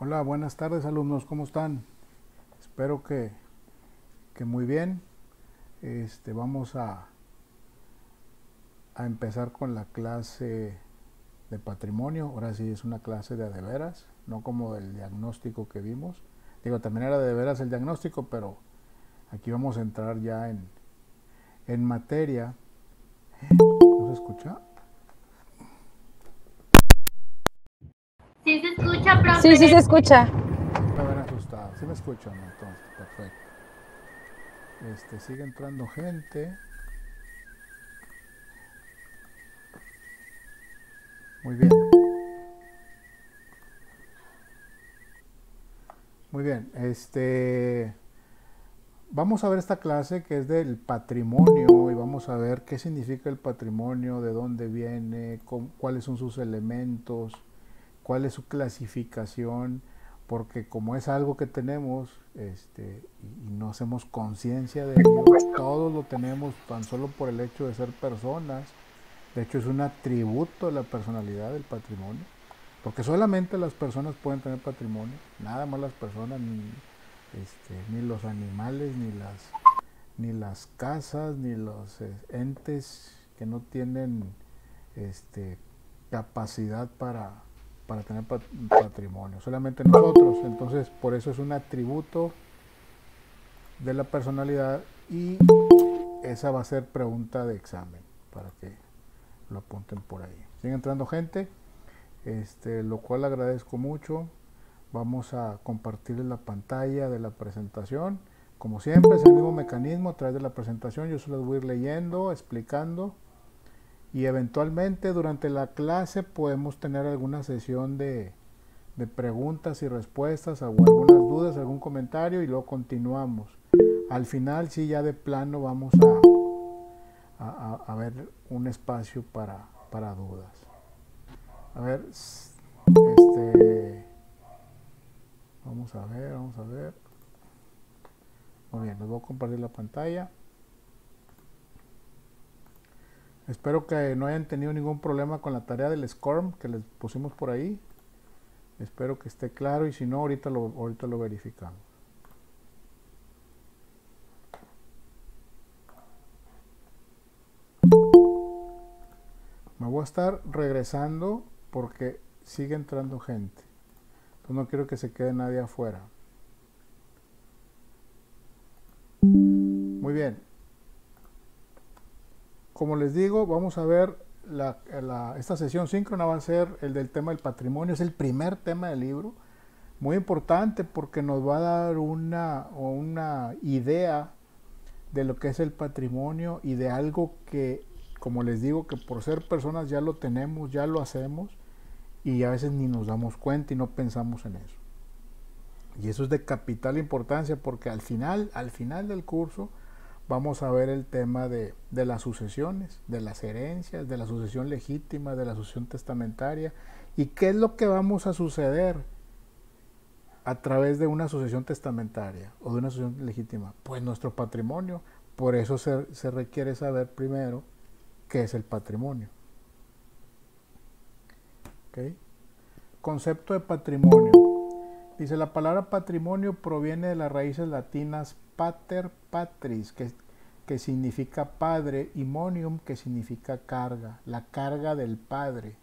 Hola, buenas tardes alumnos, ¿cómo están? Espero que muy bien. Vamos a empezar con la clase de patrimonio. Ahora sí es una clase de veras, no como el diagnóstico que vimos. Digo, también era de veras el diagnóstico, pero aquí vamos a entrar ya en materia. ¿No se escucha? Sí se escucha, Sí, sí profe. se escucha. Me ven asustado. ¿Sí me escuchan entonces? Perfecto. Sigue entrando gente. Muy bien. Muy bien. Vamos a ver esta clase que es del patrimonio y vamos a ver qué significa el patrimonio, de dónde viene, cuáles son sus elementos, cuál es su clasificación, porque como es algo que tenemos y no hacemos conciencia de ello, todos lo tenemos tan solo por el hecho de ser personas. De hecho es un atributo de la personalidad del patrimonio, porque solamente las personas pueden tener patrimonio, nada más las personas, ni los animales, ni las casas, ni los entes que no tienen capacidad para tener patrimonio, solamente nosotros. Entonces, por eso es un atributo de la personalidad y esa va a ser pregunta de examen para que lo apunten por ahí. Sigue entrando gente, lo cual agradezco mucho. Vamos a compartir la pantalla de la presentación. Como siempre, es el mismo mecanismo a través de la presentación. Yo se los voy a ir leyendo, explicando y eventualmente durante la clase podemos tener alguna sesión de preguntas y respuestas o algunas dudas, algún comentario y luego continuamos. Al final, sí, ya de plano vamos a ver un espacio para dudas. A ver, vamos a ver, vamos a ver. Muy bien, les voy a compartir la pantalla. Espero que no hayan tenido ningún problema con la tarea del SCORM que les pusimos por ahí. Espero que esté claro y si no, ahorita lo verificamos. Me voy a estar regresando porque sigue entrando gente. Entonces no quiero que se quede nadie afuera. Muy bien. Como les digo, vamos a ver esta sesión síncrona va a ser el del tema del patrimonio. Es el primer tema del libro. Muy importante porque nos va a dar una idea de lo que es el patrimonio y de algo que, como les digo, que por ser personas ya lo tenemos, ya lo hacemos y a veces ni nos damos cuenta y no pensamos en eso. Y eso es de capital importancia porque al final del curso vamos a ver el tema de las sucesiones, de las herencias, de la sucesión legítima, de la sucesión testamentaria y qué es lo que vamos a suceder a través de una sucesión testamentaria o de una sucesión legítima. Pues nuestro patrimonio. Por eso se requiere saber primero qué es el patrimonio. ¿Okay? Concepto de patrimonio. Dice, la palabra patrimonio proviene de las raíces latinas pater patris, que significa padre, y monium, que significa carga, la carga del padre,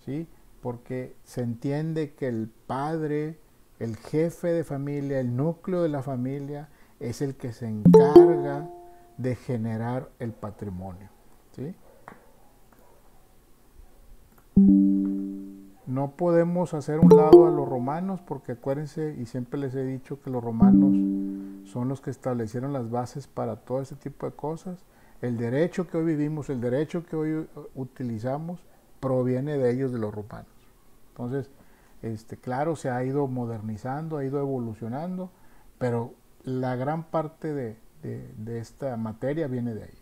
¿sí? Porque se entiende que el padre, el jefe de familia, el núcleo de la familia, es el que se encarga de generar el patrimonio, ¿sí? No podemos hacer un lado a los romanos porque acuérdense, y siempre les he dicho que los romanos son los que establecieron las bases para todo este tipo de cosas. El derecho que hoy vivimos, el derecho que hoy utilizamos, proviene de ellos, de los romanos. Entonces, claro, se ha ido modernizando, ha ido evolucionando, pero la gran parte de esta materia viene de ahí.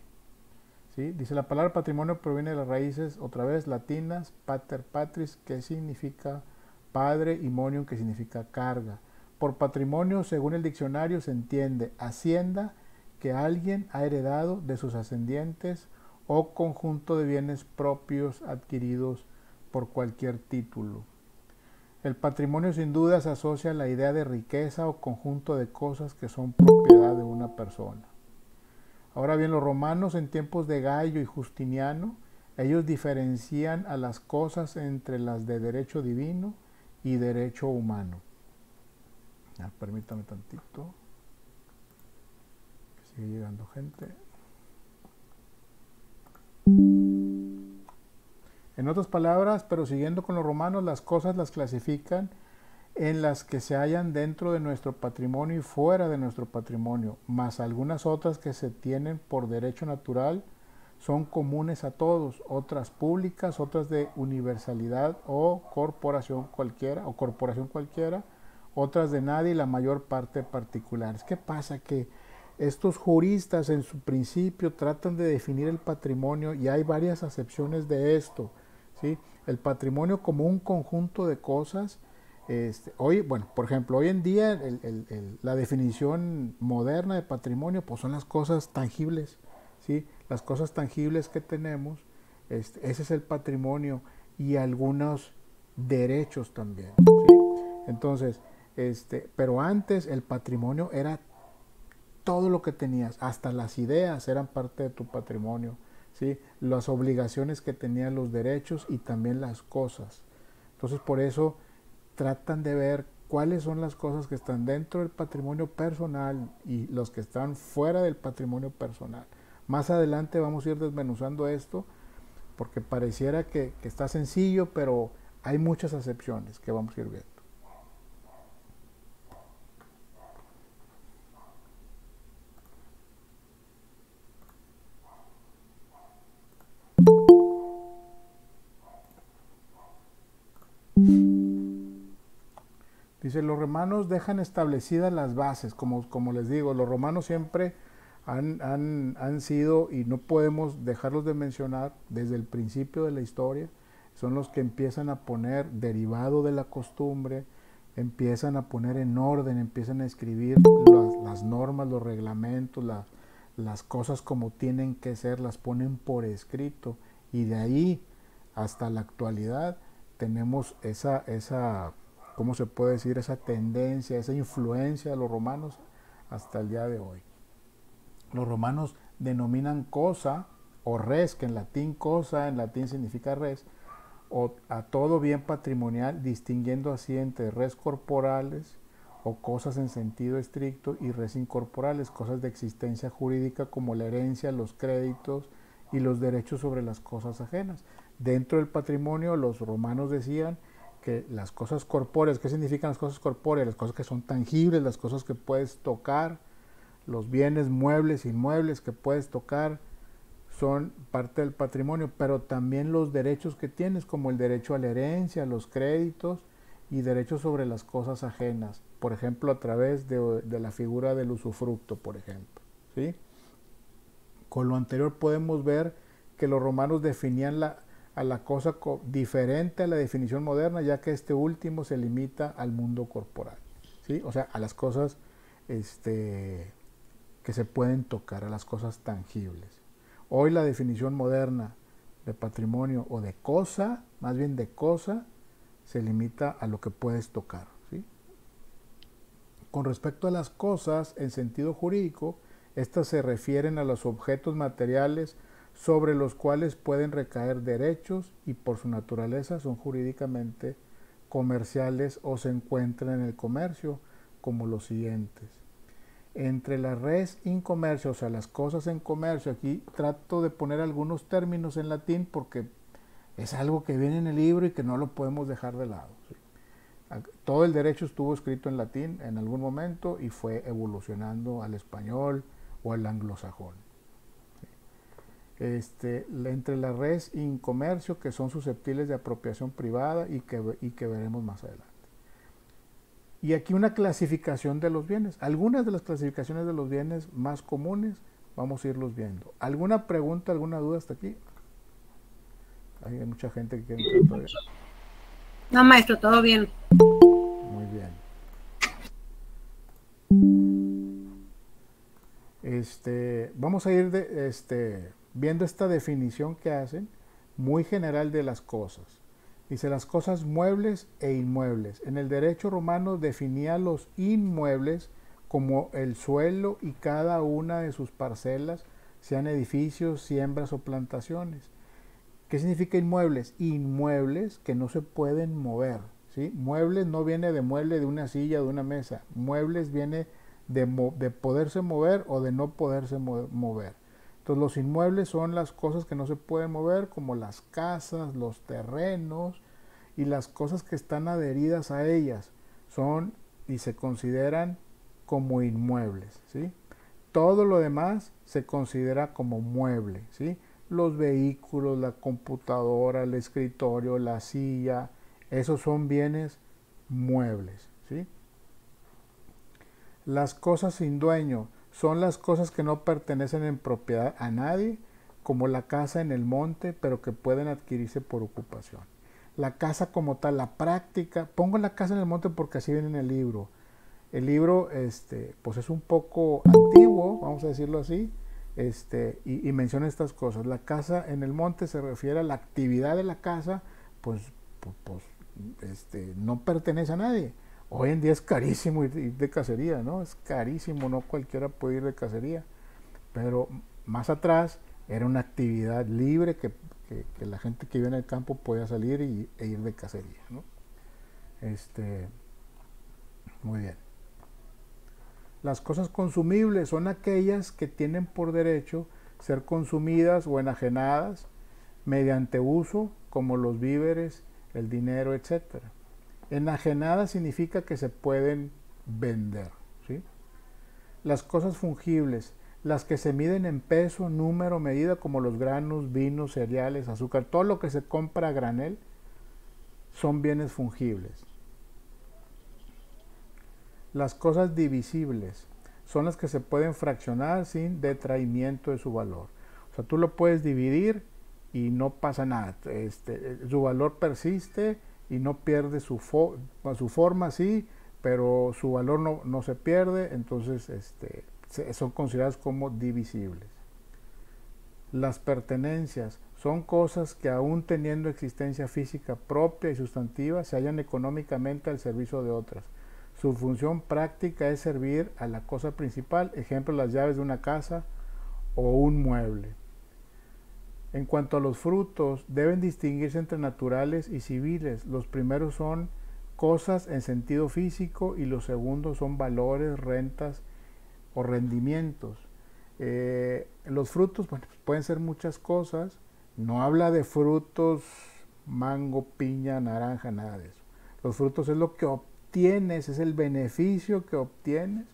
¿Sí? Dice, la palabra patrimonio proviene de las raíces, otra vez, latinas, pater patris, que significa padre, y monium, que significa carga. Por patrimonio, según el diccionario, se entiende hacienda que alguien ha heredado de sus ascendientes o conjunto de bienes propios adquiridos por cualquier título. El patrimonio sin duda se asocia a la idea de riqueza o conjunto de cosas que son propiedad de una persona. Ahora bien, los romanos en tiempos de Gallo y Justiniano, ellos diferencian a las cosas entre las de derecho divino y derecho humano. Permítame tantito, que sigue llegando gente. En otras palabras, pero siguiendo con los romanos, las cosas las clasifican en las que se hallan dentro de nuestro patrimonio y fuera de nuestro patrimonio, más algunas otras que se tienen por derecho natural son comunes a todos, otras públicas, otras de universalidad o corporación cualquiera, otras de nadie y la mayor parte particulares. ¿Qué pasa? Que estos juristas en su principio tratan de definir el patrimonio y hay varias acepciones de esto, ¿sí? El patrimonio como un conjunto de cosas. Hoy, bueno, por ejemplo, hoy en día la definición moderna de patrimonio pues son las cosas tangibles, ¿sí? Las cosas tangibles que tenemos, ese es el patrimonio y algunos derechos también, ¿sí? Entonces, pero antes el patrimonio era todo lo que tenías, hasta las ideas eran parte de tu patrimonio, ¿sí? Las obligaciones que tenían, los derechos y también las cosas. Entonces, por eso tratan de ver cuáles son las cosas que están dentro del patrimonio personal y los que están fuera del patrimonio personal. Más adelante vamos a ir desmenuzando esto porque pareciera que está sencillo, pero hay muchas acepciones que vamos a ir viendo. Dice, los romanos dejan establecidas las bases, como les digo, los romanos siempre han sido, y no podemos dejarlos de mencionar, desde el principio de la historia, son los que empiezan a poner derivado de la costumbre, empiezan a poner en orden, empiezan a escribir las normas, los reglamentos, las cosas como tienen que ser, las ponen por escrito, y de ahí hasta la actualidad tenemos esa ¿cómo se puede decir? Esa tendencia, esa influencia de los romanos hasta el día de hoy. Los romanos denominan cosa o res, que en latín cosa, en latín significa res, o a todo bien patrimonial, distinguiendo así entre res corporales o cosas en sentido estricto y res incorporales, cosas de existencia jurídica como la herencia, los créditos y los derechos sobre las cosas ajenas. Dentro del patrimonio los romanos decían que las cosas corpóreas, ¿qué significan las cosas corpóreas? Las cosas que son tangibles, las cosas que puedes tocar, los bienes muebles, inmuebles que puedes tocar, son parte del patrimonio, pero también los derechos que tienes, como el derecho a la herencia, los créditos y derechos sobre las cosas ajenas, por ejemplo, a través de la figura del usufructo, por ejemplo, ¿sí? Con lo anterior podemos ver que los romanos definían a la cosa diferente a la definición moderna, ya que este último se limita al mundo corporal, ¿sí? O sea, a las cosas que se pueden tocar, a las cosas tangibles. Hoy la definición moderna de patrimonio o de cosa, más bien de cosa, se limita a lo que puedes tocar, ¿sí? Con respecto a las cosas, en sentido jurídico, estas se refieren a los objetos materiales sobre los cuales pueden recaer derechos y por su naturaleza son jurídicamente comerciales o se encuentran en el comercio, como los siguientes. Entre la res in comercio, o sea, las cosas en comercio, aquí trato de poner algunos términos en latín porque es algo que viene en el libro y que no lo podemos dejar de lado, ¿sí? Todo el derecho estuvo escrito en latín en algún momento y fue evolucionando al español o al anglosajón. Entre la res in comercio, que son susceptibles de apropiación privada y que veremos más adelante. Y aquí una clasificación de los bienes. Algunas de las clasificaciones de los bienes más comunes vamos a irlos viendo. ¿Alguna pregunta, alguna duda hasta aquí? Hay mucha gente que quiere entrar todavía. No, maestro, todo bien. Muy bien. Vamos a ir viendo esta definición que hacen, muy general de las cosas. Dice las cosas muebles e inmuebles. En el derecho romano definía los inmuebles como el suelo y cada una de sus parcelas, sean edificios, siembras o plantaciones. ¿Qué significa inmuebles? Inmuebles que no se pueden mover, ¿sí? Muebles no viene de mueble de una silla, de una mesa. Muebles viene de poderse mover o de no poderse mover. Entonces los inmuebles son las cosas que no se pueden mover, como las casas, los terrenos y las cosas que están adheridas a ellas. Son y se consideran como inmuebles, ¿sí? Todo lo demás se considera como mueble, ¿sí? Los vehículos, la computadora, el escritorio, la silla, esos son bienes muebles, ¿sí? Las cosas sin dueño son las cosas que no pertenecen en propiedad a nadie, como la casa en el monte, pero que pueden adquirirse por ocupación. La casa como tal, la práctica, pongo la casa en el monte porque así viene en el libro. El libro pues es un poco antiguo, vamos a decirlo así, y menciona estas cosas. La casa en el monte se refiere a la actividad de la casa, pues no pertenece a nadie. Hoy en día es carísimo ir de cacería, ¿no? Es carísimo, no cualquiera puede ir de cacería. Pero más atrás era una actividad libre que la gente que vive en el campo podía salir e ir de cacería, ¿no? Muy bien. Las cosas consumibles son aquellas que tienen por derecho ser consumidas o enajenadas mediante uso, como los víveres, el dinero, etc. Enajenada significa que se pueden vender, ¿sí? Las cosas fungibles, las que se miden en peso, número, medida, como los granos, vinos, cereales, azúcar, todo lo que se compra a granel, son bienes fungibles. Las cosas divisibles son las que se pueden fraccionar sin detraimiento de su valor. O sea, tú lo puedes dividir y no pasa nada. Su valor persiste y no pierde su forma, sí, pero su valor no se pierde, entonces son consideradas como divisibles. Las pertenencias son cosas que aún teniendo existencia física propia y sustantiva se hallan económicamente al servicio de otras. Su función práctica es servir a la cosa principal, ejemplo, las llaves de una casa o un mueble. En cuanto a los frutos, deben distinguirse entre naturales y civiles. Los primeros son cosas en sentido físico y los segundos son valores, rentas o rendimientos. Los frutos, bueno, pues pueden ser muchas cosas. No habla de frutos, mango, piña, naranja, nada de eso. Los frutos es lo que obtienes, es el beneficio que obtienes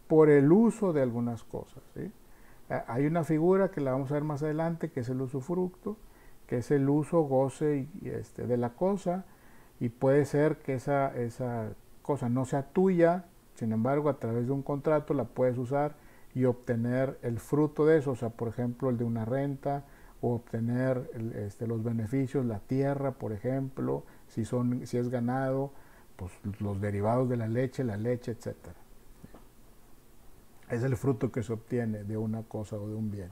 por el uso de algunas cosas, ¿sí? Hay una figura que la vamos a ver más adelante, que es el usufructo, que es el uso, goce de la cosa, y puede ser que esa cosa no sea tuya, sin embargo, a través de un contrato la puedes usar y obtener el fruto de eso, o sea, por ejemplo, el de una renta, o obtener los beneficios, la tierra, por ejemplo, si es ganado, pues los derivados de la leche, etc. Es el fruto que se obtiene de una cosa o de un bien.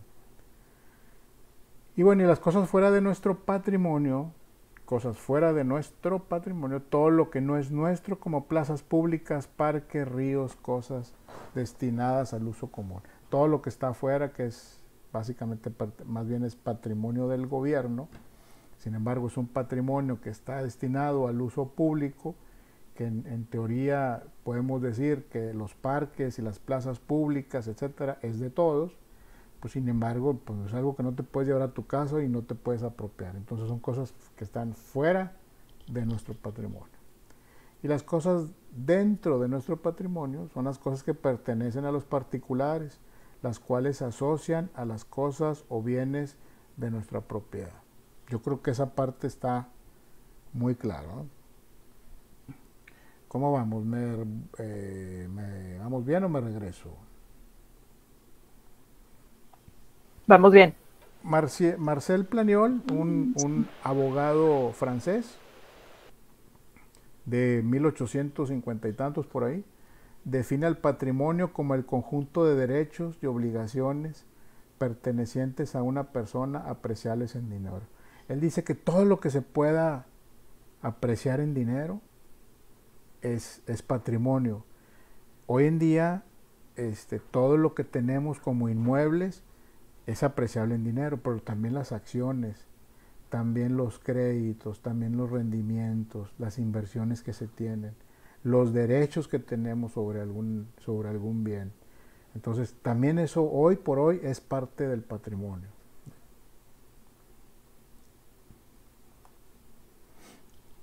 Y bueno, y las cosas fuera de nuestro patrimonio, todo lo que no es nuestro, como plazas públicas, parques, ríos, cosas destinadas al uso común. Todo lo que está afuera, que es básicamente, más bien es patrimonio del gobierno, sin embargo es un patrimonio que está destinado al uso público, que en teoría podemos decir que los parques y las plazas públicas, etcétera, es de todos, pues sin embargo, pues es algo que no te puedes llevar a tu casa y no te puedes apropiar. Entonces son cosas que están fuera de nuestro patrimonio. Y las cosas dentro de nuestro patrimonio son las cosas que pertenecen a los particulares, las cuales se asocian a las cosas o bienes de nuestra propiedad. Yo creo que esa parte está muy clara, ¿no? ¿Cómo vamos? ¿Vamos bien o me regreso? Vamos bien. Marcel Planiol, un abogado francés de 1850 y tantos por ahí, define al patrimonio como el conjunto de derechos y obligaciones pertenecientes a una persona apreciables en dinero. Él dice que todo lo que se pueda apreciar en dinero es patrimonio. Hoy en día todo lo que tenemos como inmuebles es apreciable en dinero, pero también las acciones, también los créditos, también los rendimientos, las inversiones que se tienen, los derechos que tenemos sobre algún bien. Entonces, también eso hoy por hoy es parte del patrimonio.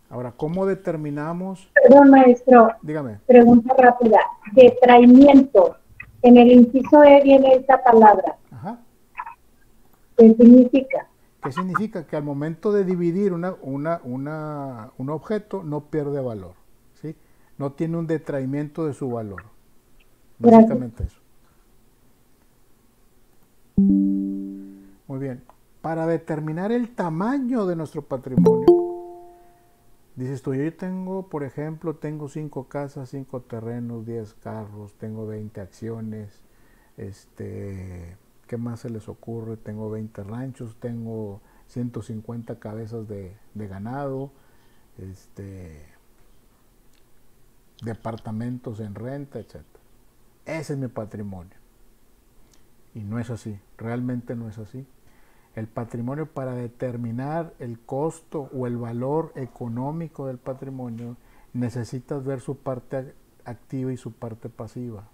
Ahora, ¿cómo determinamos? Perdón, maestro. Dígame. Pregunta rápida. Detraimiento. En el inciso E viene esta palabra. Ajá. ¿Qué significa? ¿Qué significa? Que al momento de dividir un objeto no pierde valor, ¿sí? No tiene un detraimiento de su valor. Básicamente eso. Muy bien. Para determinar el tamaño de nuestro patrimonio, dices tú, yo tengo, por ejemplo, tengo 5 casas, 5 terrenos, 10 carros, tengo 20 acciones, ¿qué más se les ocurre? Tengo 20 ranchos, tengo 150 cabezas de ganado, departamentos en renta, etc. Ese es mi patrimonio. Y no es así, realmente no es así. El patrimonio, para determinar el costo o el valor económico del patrimonio, necesitas ver su parte activa y su parte pasiva.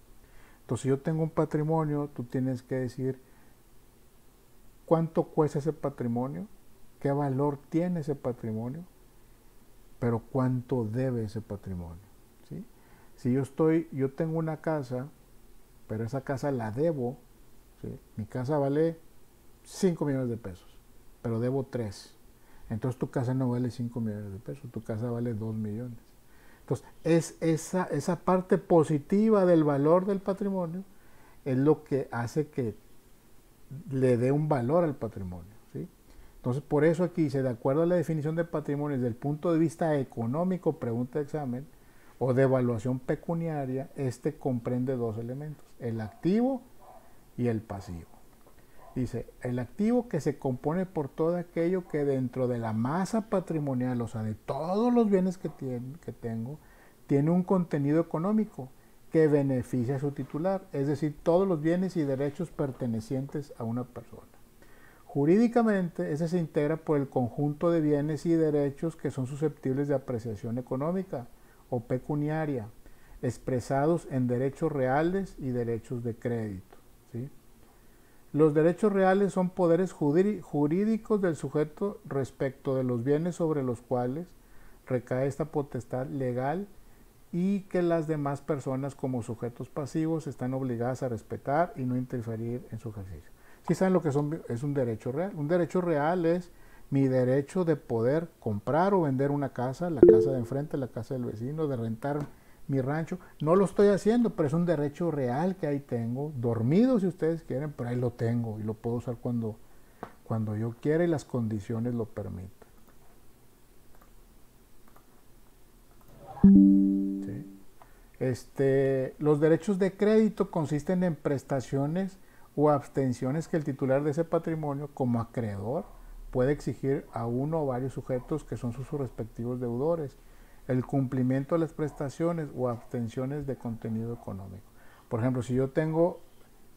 Entonces, si yo tengo un patrimonio, tú tienes que decir cuánto cuesta ese patrimonio, qué valor tiene ese patrimonio, pero cuánto debe ese patrimonio, ¿sí? Si yo tengo una casa, pero esa casa la debo, ¿sí? Mi casa vale 5 millones de pesos, pero debo 3. Entonces tu casa no vale 5 millones de pesos, tu casa vale 2 millones. Entonces, esa parte positiva del valor del patrimonio es lo que hace que le dé un valor al patrimonio, ¿sí? Entonces, por eso aquí dice, de acuerdo a la definición de patrimonio desde el punto de vista económico, pregunta de examen, o de evaluación pecuniaria, comprende 2 elementos, el activo y el pasivo. Dice, el activo que se compone por todo aquello que dentro de la masa patrimonial, o sea, de todos los bienes que tengo, tiene un contenido económico que beneficia a su titular, es decir, todos los bienes y derechos pertenecientes a una persona. Jurídicamente, ese se integra por el conjunto de bienes y derechos que son susceptibles de apreciación económica o pecuniaria, expresados en derechos reales y derechos de crédito, ¿sí? Los derechos reales son poderes jurídicos del sujeto respecto de los bienes sobre los cuales recae esta potestad legal y que las demás personas como sujetos pasivos están obligadas a respetar y no interferir en su ejercicio. ¿Sí saben lo que es un derecho real? Un derecho real es mi derecho de poder comprar o vender una casa, la casa de enfrente, la casa del vecino, de rentar mi rancho. No lo estoy haciendo, pero es un derecho real que ahí tengo, dormido si ustedes quieren, pero ahí lo tengo y lo puedo usar cuando yo quiera y las condiciones lo permitan. ¿Sí? Los derechos de crédito consisten en prestaciones o abstenciones que el titular de ese patrimonio, como acreedor, puede exigir a uno o varios sujetos que son sus respectivos deudores, el cumplimiento de las prestaciones o abstenciones de contenido económico. Por ejemplo, si yo tengo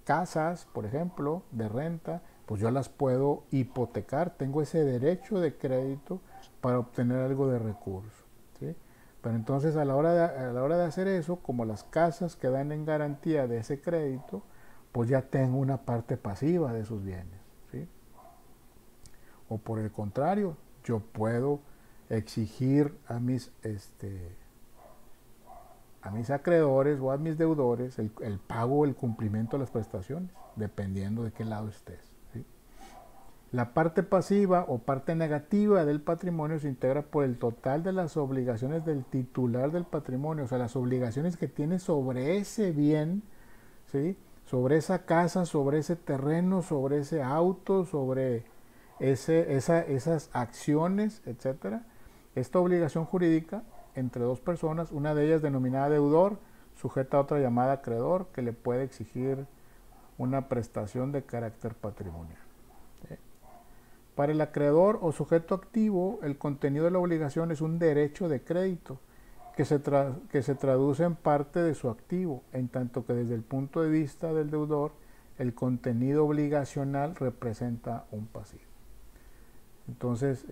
casas, por ejemplo, de renta, pues yo las puedo hipotecar, tengo ese derecho de crédito para obtener algo de recurso, ¿sí? Pero entonces a la hora de hacer eso, como las casas quedan en garantía de ese crédito, pues ya tengo una parte pasiva de esos bienes, ¿sí? O por el contrario, yo puedo exigir a mis acreedores o a mis deudores el pago o el cumplimiento de las prestaciones, dependiendo de qué lado estés, ¿sí? La parte pasiva o parte negativa del patrimonio se integra por el total de las obligaciones del titular del patrimonio, o sea, las obligaciones que tiene sobre ese bien, ¿sí? Sobre esa casa, sobre ese terreno, sobre ese auto, sobre esas acciones, etcétera. Esta obligación jurídica entre dos personas, una de ellas denominada deudor, sujeta a otra llamada acreedor, que le puede exigir una prestación de carácter patrimonial. ¿Sí? Para el acreedor o sujeto activo, el contenido de la obligación es un derecho de crédito que se traduce en parte de su activo, en tanto que desde el punto de vista del deudor, el contenido obligacional representa un pasivo. Entonces,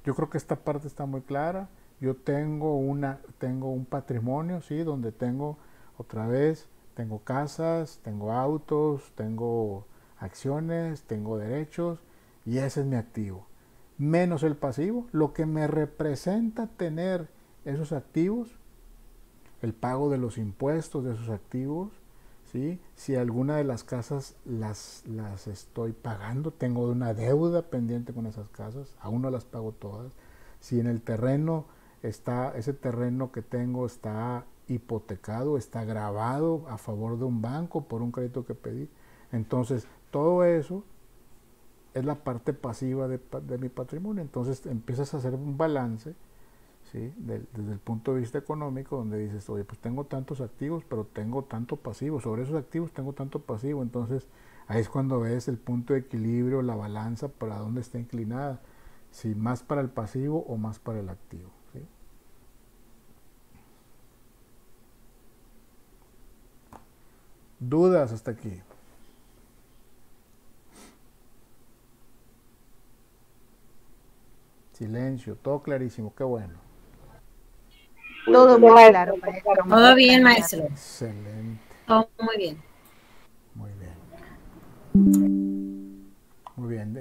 yo creo que esta parte está muy clara. Yo tengo un patrimonio, ¿sí? Donde tengo, otra vez, tengo casas, tengo autos, tengo acciones, tengo derechos, y ese es mi activo. Menos el pasivo, lo que me representa tener esos activos, el pago de los impuestos de esos activos, ¿sí? Si alguna de las casas las estoy pagando, tengo una deuda pendiente con esas casas, aún no las pago todas. Si en el terreno ese terreno que tengo está hipotecado, está grabado a favor de un banco por un crédito que pedí, entonces todo eso es la parte pasiva de mi patrimonio. Entonces empiezas a hacer un balance, ¿sí? Desde el punto de vista económico, donde dices, oye, pues tengo tantos activos, pero tengo tanto pasivo, sobre esos activos tengo tanto pasivo. Entonces ahí es cuando ves el punto de equilibrio, la balanza, para dónde está inclinada, si más para el pasivo o más para el activo, ¿sí? ¿Dudas hasta aquí? Silencio, todo clarísimo, qué bueno. Todo muy claro, maestro. Todo bien, maestro. Excelente, Todo muy bien. muy bien. Muy bien,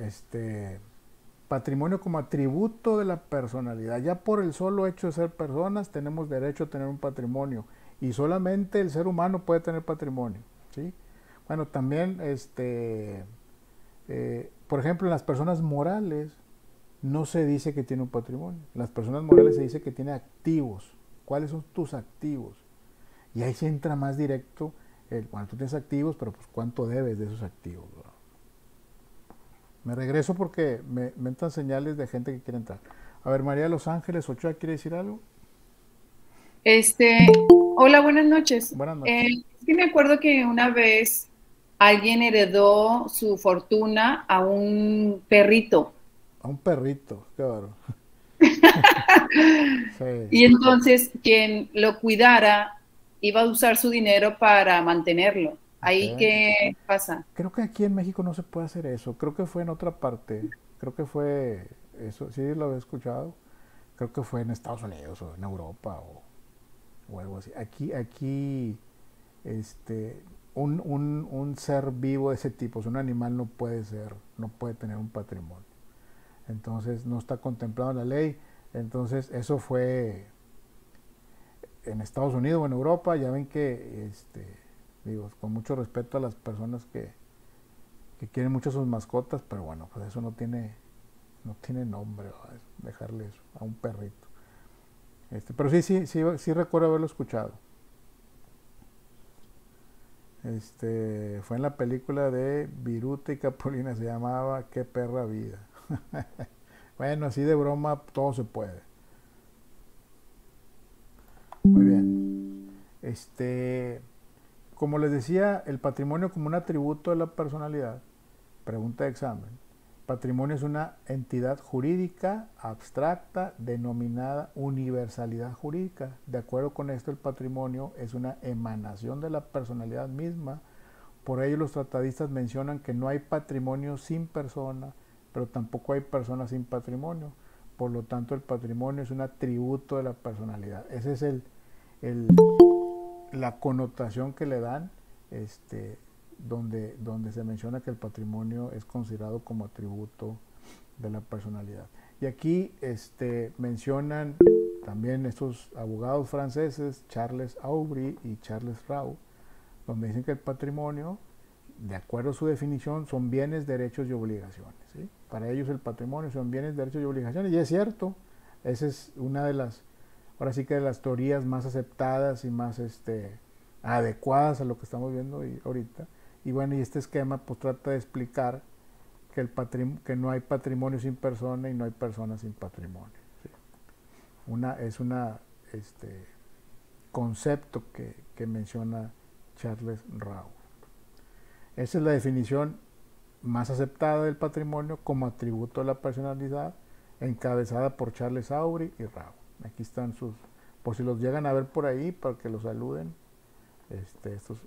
patrimonio como atributo de la personalidad. Ya por el solo hecho de ser personas tenemos derecho a tener un patrimonio, y solamente el ser humano puede tener patrimonio, ¿sí? Bueno, también, por ejemplo, en las personas morales no se dice que tiene un patrimonio. En las personas morales se dice que tiene activos. ¿Cuáles son tus activos? Y ahí se entra más directo bueno, tú tienes activos, pero pues ¿cuánto debes de esos activos, ¿verdad? Me regreso porque me entran señales de gente que quiere entrar. A ver, María de los Ángeles Ochoa, ¿quiere decir algo? Hola, buenas noches. Buenas noches. Es que me acuerdo que una vez alguien heredó su fortuna a un perrito. A un perrito, qué bárbaro. Sí. Y entonces quien lo cuidara iba a usar su dinero para mantenerlo. ¿Ahí Ok. qué pasa? Creo que aquí en México no se puede hacer eso. Creo que fue en otra parte. Creo que fue eso. Sí, lo había escuchado. Creo que fue en Estados Unidos o en Europa o algo así. Aquí, este, un ser vivo de ese tipo, un animal no puede tener un patrimonio. Entonces no está contemplado en la ley. Entonces eso fue en Estados Unidos o en Europa. Ya ven que, digo, con mucho respeto a las personas que quieren mucho sus mascotas, pero bueno, pues eso no tiene nombre, ¿verdad? Dejarle eso a un perrito. Pero sí recuerdo haberlo escuchado. Fue en la película de Viruta y Capulina, se llamaba Qué perra vida. Bueno, así de broma todo se puede. Muy bien. Como les decía, el patrimonio como un atributo de la personalidad, pregunta de examen. Patrimonio es una entidad jurídica abstracta denominada universalidad jurídica. De acuerdo con esto, el patrimonio es una emanación de la personalidad misma. Por ello, los tratadistas mencionan que no hay patrimonio sin persona, pero tampoco hay persona sin patrimonio. Por lo tanto, el patrimonio es un atributo de la personalidad. Esa es la connotación que le dan, donde se menciona que el patrimonio es considerado como atributo de la personalidad. Y aquí mencionan también estos abogados franceses, Charles Aubry y Charles Rau, donde dicen que el patrimonio, de acuerdo a su definición, son bienes, derechos y obligaciones, ¿sí? Para ellos el patrimonio son bienes, derechos y obligaciones, y es cierto, esa es una de las, ahora sí que de las teorías más aceptadas y más adecuadas a lo que estamos viendo ahorita. Y bueno, y este esquema pues trata de explicar que no hay patrimonio sin persona y no hay persona sin patrimonio, ¿sí? Es un concepto que menciona Charles Rau. Esa es la definición más aceptada del patrimonio como atributo de la personalidad, encabezada por Charles Aubry y Rao. Aquí están sus, por si los llegan a ver por ahí, para que los saluden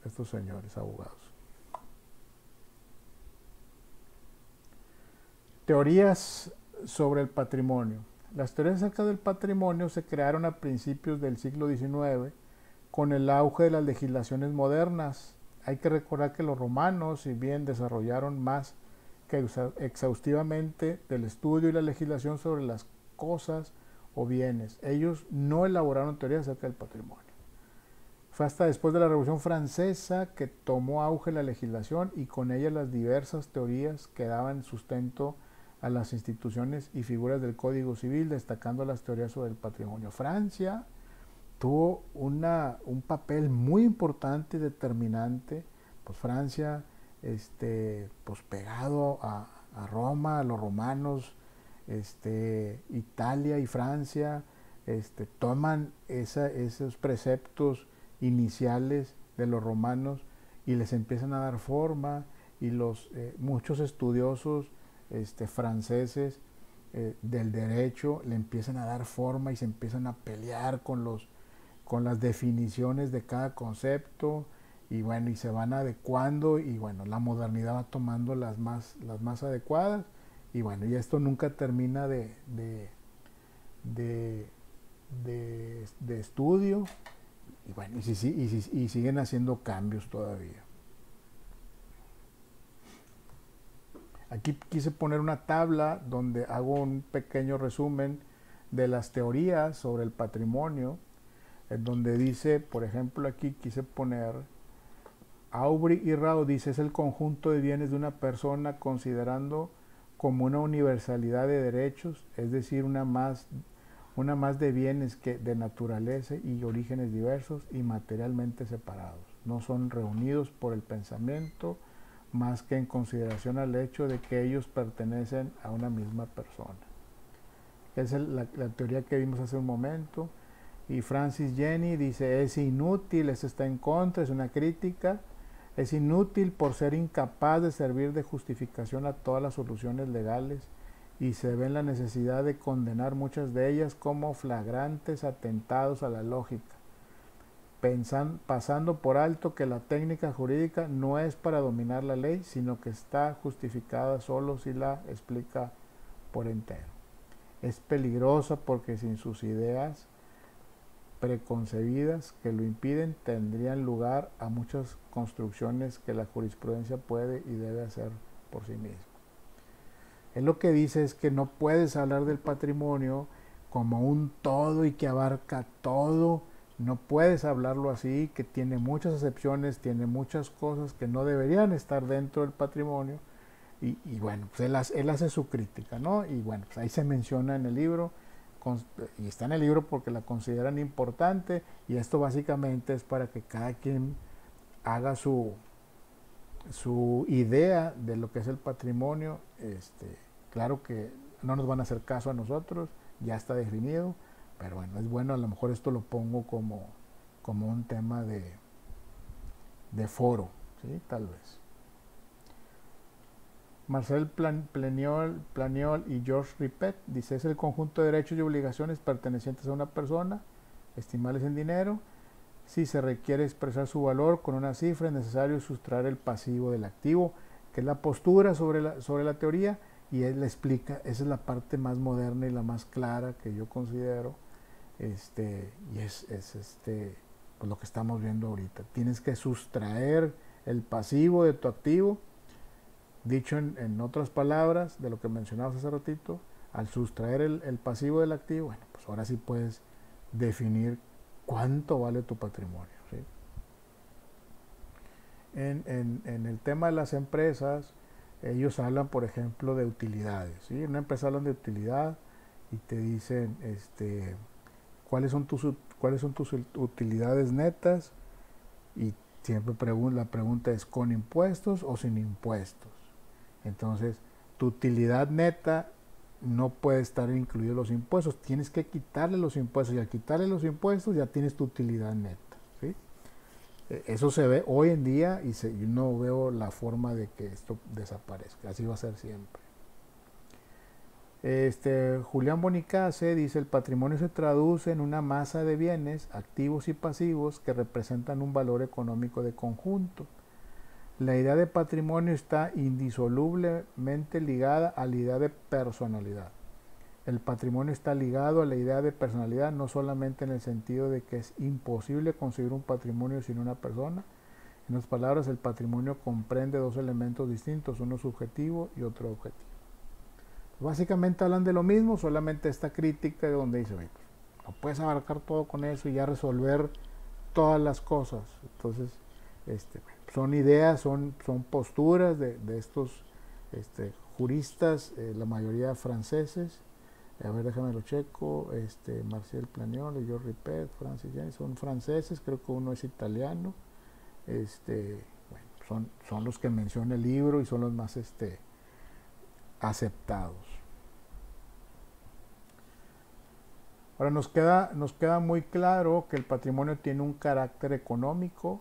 estos señores abogados. Teorías sobre el patrimonio. Las teorías acerca del patrimonio se crearon a principios del siglo XIX con el auge de las legislaciones modernas. Hay que recordar que los romanos, si bien desarrollaron más que exhaustivamente del estudio y la legislación sobre las cosas o bienes, ellos no elaboraron teorías acerca del patrimonio. Fue hasta después de la Revolución Francesa que tomó auge la legislación y con ella las diversas teorías que daban sustento a las instituciones y figuras del Código Civil, destacando las teorías sobre el patrimonio. Francia tuvo un papel muy importante y determinante, pues Francia, pues pegado a Roma, a los romanos, Italia y Francia, toman esos preceptos iniciales de los romanos y les empiezan a dar forma, y muchos estudiosos franceses del derecho le empiezan a dar forma y se empiezan a pelear con las definiciones de cada concepto, y bueno, y se van adecuando, y bueno, la modernidad va tomando las más adecuadas, y bueno, y esto nunca termina de estudio, y bueno, y siguen haciendo cambios todavía. Aquí quise poner una tabla donde hago un pequeño resumen de las teorías sobre el patrimonio, en donde dice, por ejemplo, aquí quise poner, Aubry y Rao dice, es el conjunto de bienes de una persona considerando como una universalidad de derechos, es decir, una más de bienes que de naturaleza y orígenes diversos y materialmente separados. No son reunidos por el pensamiento, más que en consideración al hecho de que ellos pertenecen a una misma persona. Esa es la teoría que vimos hace un momento. Y Francis Jenny dice, es inútil, eso está en contra, es una crítica, es inútil por ser incapaz de servir de justificación a todas las soluciones legales, y se ve en la necesidad de condenar muchas de ellas como flagrantes atentados a la lógica, pasando por alto que la técnica jurídica no es para dominar la ley, sino que está justificada solo si la explica por entero. Es peligrosa porque sin sus ideas preconcebidas que lo impiden, tendrían lugar a muchas construcciones que la jurisprudencia puede y debe hacer por sí misma. Él lo que dice es que no puedes hablar del patrimonio como un todo y que abarca todo. No puedes hablarlo así, que tiene muchas excepciones, tiene muchas cosas que no deberían estar dentro del patrimonio. Y bueno, pues él hace su crítica, ¿no? Y bueno, pues ahí se menciona en el libro, y está en el libro porque la consideran importante, y esto básicamente es para que cada quien haga su idea de lo que es el patrimonio. Claro que no nos van a hacer caso a nosotros, ya está definido, pero bueno, es bueno, a lo mejor esto lo pongo como un tema de foro, ¿sí? Tal vez. Marcel Planiol y George Ripet dice, es el conjunto de derechos y obligaciones pertenecientes a una persona, estimables en dinero. Si se requiere expresar su valor con una cifra, es necesario sustraer el pasivo del activo, que es la postura sobre la teoría, y él le explica, esa es la parte más moderna y la más clara que yo considero, y es pues lo que estamos viendo ahorita. Tienes que sustraer el pasivo de tu activo. Dicho en otras palabras, de lo que mencionabas hace ratito, al sustraer el pasivo del activo, bueno, pues ahora sí puedes definir cuánto vale tu patrimonio, ¿sí? En el tema de las empresas, ellos hablan, por ejemplo, de utilidades, ¿sí? En una empresa hablan de utilidad y te dicen cuáles son tus utilidades netas, y siempre la pregunta es ¿con impuestos o sin impuestos? Entonces, tu utilidad neta no puede estar incluidos los impuestos, tienes que quitarle los impuestos, y al quitarle los impuestos ya tienes tu utilidad neta, ¿sí? Eso se ve hoy en día y no veo la forma de que esto desaparezca. Así va a ser siempre. Julián Bonicace dice: el patrimonio se traduce en una masa de bienes, activos y pasivos, que representan un valor económico de conjunto. La idea de patrimonio está indisolublemente ligada a la idea de personalidad. El patrimonio está ligado a la idea de personalidad, no solamente en el sentido de que es imposible conseguir un patrimonio sin una persona. En otras palabras, el patrimonio comprende dos elementos distintos, uno subjetivo y otro objetivo. Básicamente hablan de lo mismo, solamente esta crítica donde dice: no puedes abarcar todo con eso y ya resolver todas las cosas. Entonces, son ideas, son posturas de estos juristas, la mayoría franceses. A ver, déjame lo checo. Marcel Planiol, Georges Ripet, Francis James, son franceses, creo que uno es italiano. Son los que menciona el libro y son los más aceptados. Ahora nos queda muy claro que el patrimonio tiene un carácter económico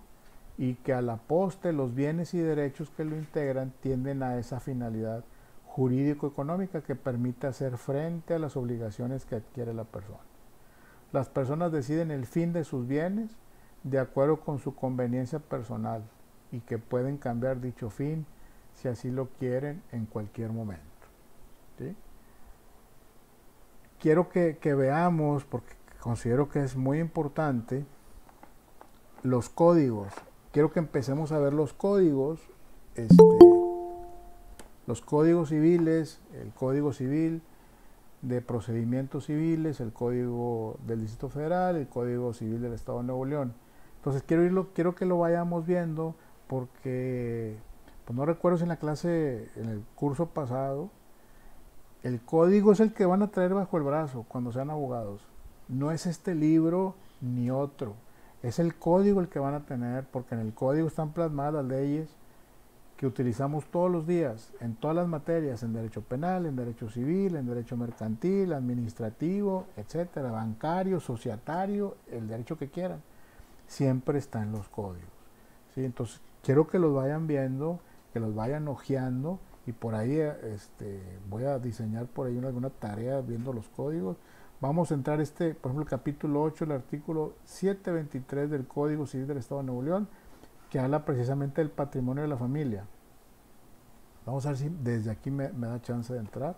y que a la postre los bienes y derechos que lo integran tienden a esa finalidad jurídico-económica que permite hacer frente a las obligaciones que adquiere la persona. Las personas deciden el fin de sus bienes de acuerdo con su conveniencia personal y que pueden cambiar dicho fin si así lo quieren en cualquier momento. ¿Sí? Quiero que veamos, porque considero que es muy importante, los códigos. Quiero que empecemos a ver los códigos civiles, el Código Civil de Procedimientos Civiles, el Código del Distrito Federal, el Código Civil del Estado de Nuevo León. Entonces quiero que lo vayamos viendo, porque pues no recuerdo si en la clase, en el curso pasado, el código es el que van a traer bajo el brazo cuando sean abogados. No es este libro ni otro. Es el código el que van a tener, porque en el código están plasmadas las leyes que utilizamos todos los días, en todas las materias, en derecho penal, en derecho civil, en derecho mercantil, administrativo, etcétera, bancario, societario, el derecho que quieran. Siempre está en los códigos. ¿Sí? Entonces, quiero que los vayan viendo, que los vayan hojeando, y por ahí voy a diseñar por ahí alguna tarea viendo los códigos. Vamos a entrar por ejemplo, el capítulo 8, el artículo 723 del Código Civil del Estado de Nuevo León, que habla precisamente del patrimonio de la familia. Vamos a ver si desde aquí me da chance de entrar.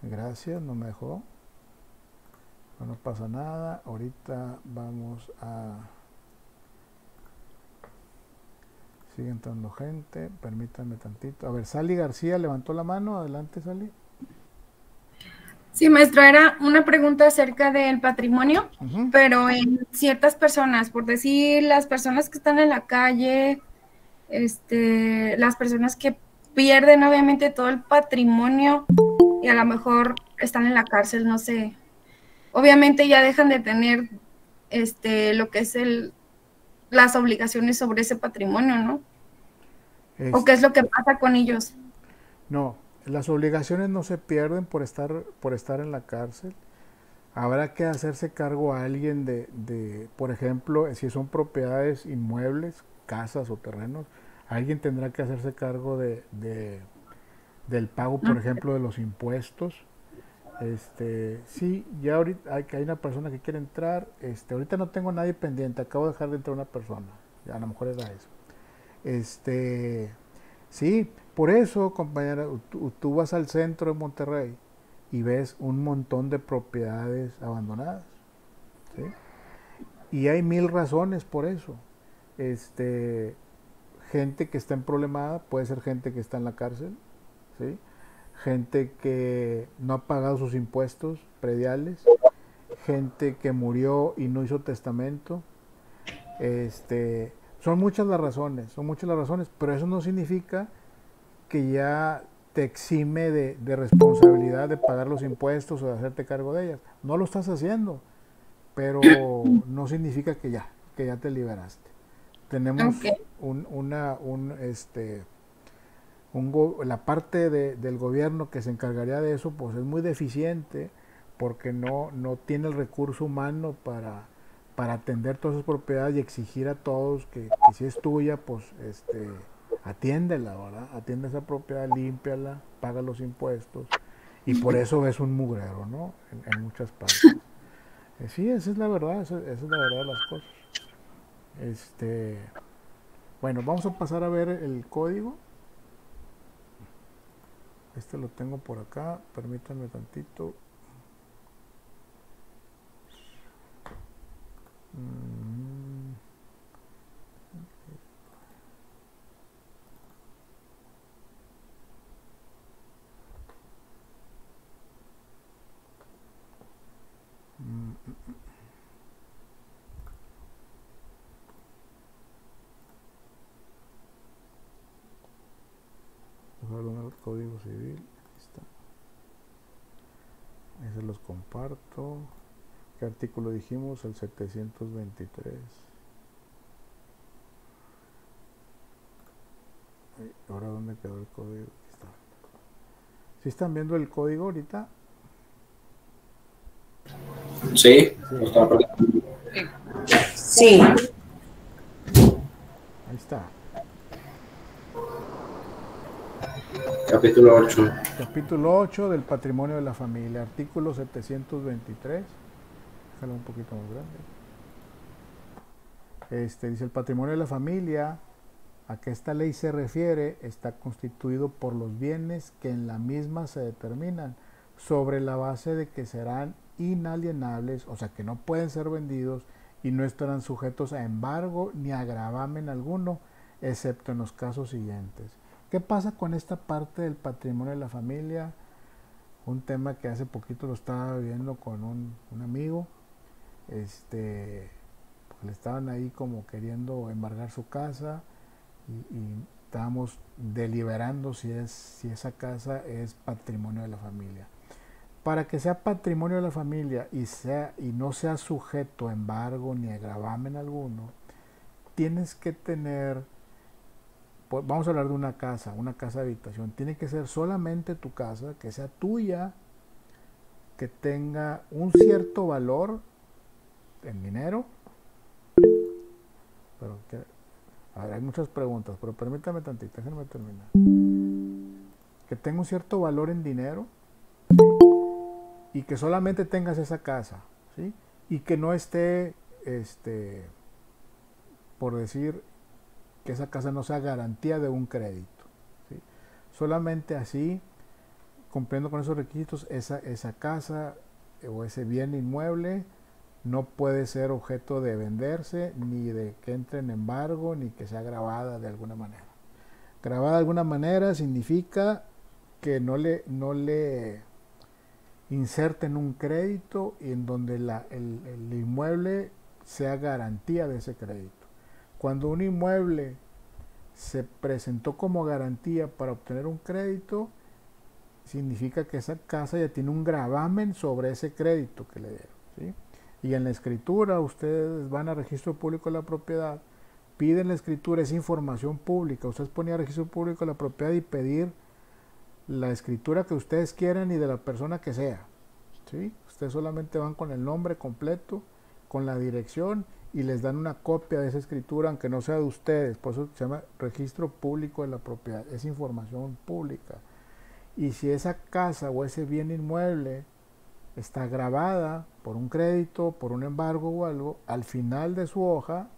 Gracias, no me dejó. No pasa nada. Ahorita vamos a... Sigue entrando gente, permítanme tantito. A ver, Sally García levantó la mano. Adelante, Sally. Sí, maestro, era una pregunta acerca del patrimonio, pero en ciertas personas, por decir, las personas que están en la calle, las personas que pierden obviamente todo el patrimonio y a lo mejor están en la cárcel, no sé. Obviamente ya dejan de tener lo que es las obligaciones sobre ese patrimonio, ¿no? ¿O qué es lo que pasa con ellos? No, las obligaciones no se pierden por estar en la cárcel. Habrá que hacerse cargo a alguien por ejemplo, si son propiedades inmuebles, casas o terrenos, alguien tendrá que hacerse cargo del pago, por ejemplo, de los impuestos. Sí, ya ahorita hay una persona que quiere entrar. Ahorita no tengo a nadie pendiente, acabo de dejar de entrar una persona, a lo mejor era eso. Sí, por eso, compañera, tú vas al centro de Monterrey y ves un montón de propiedades abandonadas, ¿sí? Y hay 1000 razones por eso. Gente que está en problemada, puede ser gente que está en la cárcel, ¿sí? Gente que no ha pagado sus impuestos prediales, gente que murió y no hizo testamento. Son muchas las razones, pero eso no significa que ya te exime de responsabilidad de pagar los impuestos o de hacerte cargo de ellas. No lo estás haciendo, pero no significa que ya te liberaste. Tenemos la parte del gobierno que se encargaría de eso, pues es muy deficiente, porque no tiene el recurso humano para atender todas sus propiedades y exigir a todos que si es tuya, pues atiéndela, ¿verdad? Atiende esa propiedad, límpiala, paga los impuestos, y por eso es un mugrero, ¿no? En muchas partes. Sí, esa es la verdad, esa es la verdad de las cosas. Bueno, vamos a pasar a ver el código. Lo tengo por acá, permítanme tantito. El código civil, ahí está. Ahí se los comparto. ¿Qué artículo dijimos? El 723. Ahora, ¿dónde quedó el código? Aquí está. ¿Sí están viendo el código ahorita? Sí. Sí. Ahí está. Capítulo 8. Capítulo 8 del patrimonio de la familia, artículo 723. Déjalo un poquito más grande. Dice: el patrimonio de la familia, a que esta ley se refiere, está constituido por los bienes que en la misma se determinan sobre la base de que serán inalienables, o sea que no pueden ser vendidos y no estarán sujetos a embargo ni a gravamen alguno, excepto en los casos siguientes. ¿Qué pasa con esta parte del patrimonio de la familia? Un tema que hace poquito lo estaba viendo con un amigo. Porque le estaban ahí como queriendo embargar su casa y estábamos deliberando si esa casa es patrimonio de la familia. Para que sea patrimonio de la familia y no sea sujeto a embargo ni a gravamen alguno, tienes que tener, pues vamos a hablar de una casa habitación, tiene que ser solamente tu casa, que sea tuya, que tenga un cierto valor en dinero. Pero a ver, hay muchas preguntas, pero permítame tantito, déjenme terminar. Que tenga un cierto valor en dinero, ¿sí? Y que solamente tengas esa casa, ¿sí? Y que no esté, por decir, que esa casa no sea garantía de un crédito, ¿sí? Solamente así, cumpliendo con esos requisitos, esa casa o ese bien inmueble no puede ser objeto de venderse, ni de que entre en embargo, ni que sea grabada de alguna manera. Grabada de alguna manera significa que no le inserten un crédito y en donde el inmueble sea garantía de ese crédito. Cuando un inmueble se presentó como garantía para obtener un crédito, significa que esa casa ya tiene un gravamen sobre ese crédito que le dieron, ¿sí? Y en la escritura, ustedes van a registro público de la propiedad, piden la escritura, es información pública. Ustedes ponen a registro público de la propiedad y pedir la escritura que ustedes quieran y de la persona que sea, ¿sí? Ustedes solamente van con el nombre completo, con la dirección, y les dan una copia de esa escritura, aunque no sea de ustedes. Por eso se llama registro público de la propiedad, es información pública. Y si esa casa o ese bien inmueble está grabada por un crédito, por un embargo o algo, al final de su hoja,